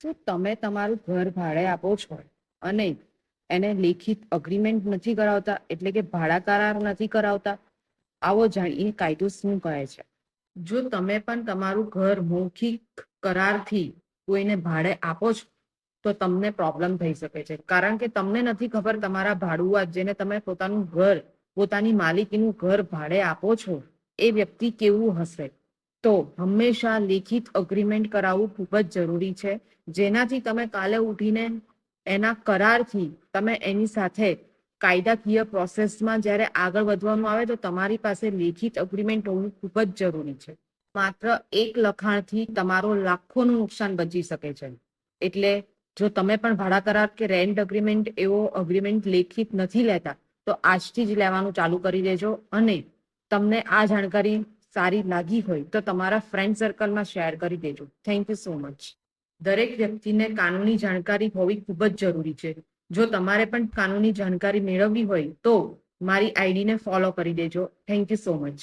શું તમે તમારું ઘર ભાડે આપો છો અને એને લેખિત અગ્રીમેન્ટ નથી કરાવતા, એટલે કે ભાડા કરાર નથી કરાવતા? આવો જાણીએ કાયદો શું કહે છે. જો તમે પણ તમારું ઘર મૌખિક કરારથી કોઈને ભાડે આપો છો તો તમને પ્રોબ્લેમ થઈ શકે છે, કારણ કે તમને નથી ખબર તમારા ભાડુઆત, જેને તમે પોતાનું ઘર, પોતાની માલિકીનું ઘર ભાડે આપો છો, એ વ્યક્તિ કેવું હશે. તો હંમેશા લેખિત અગ્રીમેન્ટ કરાવવું ખૂબ જ જરૂરી છે, જેનાથી તમે કાલે ઉઠીને એના કરારથી તમે એની સાથે કાયદાકીય પ્રોસેસમાં જ્યારે આગળ વધવાનું આવે તો તમારી પાસે લેખિત અગ્રીમેન્ટ હોવું ખૂબ જ જરૂરી છે. માત્ર એક લખાણથી તમારો લાખોનું નુકસાન બચી શકે છે. એટલે જો તમે પણ ભાડા કરાર કે રેન્ટ અગ્રીમેન્ટ એવો અગ્રીમેન્ટ લેખિત નથી લેતા તો આજથી જ લેવાનું ચાલુ કરી દેજો. અને તમને આ જાણકારી સારી લાગી હોય તો તમારા ફ્રેન્ડ સર્કલમાં શેર કરી દેજો. Thank you so much. દરેક વ્યક્તિને કાનૂની જાણકારી હોવી ખૂબ જ જરૂરી છે. જો તમારે પણ કાનૂની જાણકારી મેળવવી હોય તો મારી આઈડીને ફોલો કરી દેજો. Thank you so much.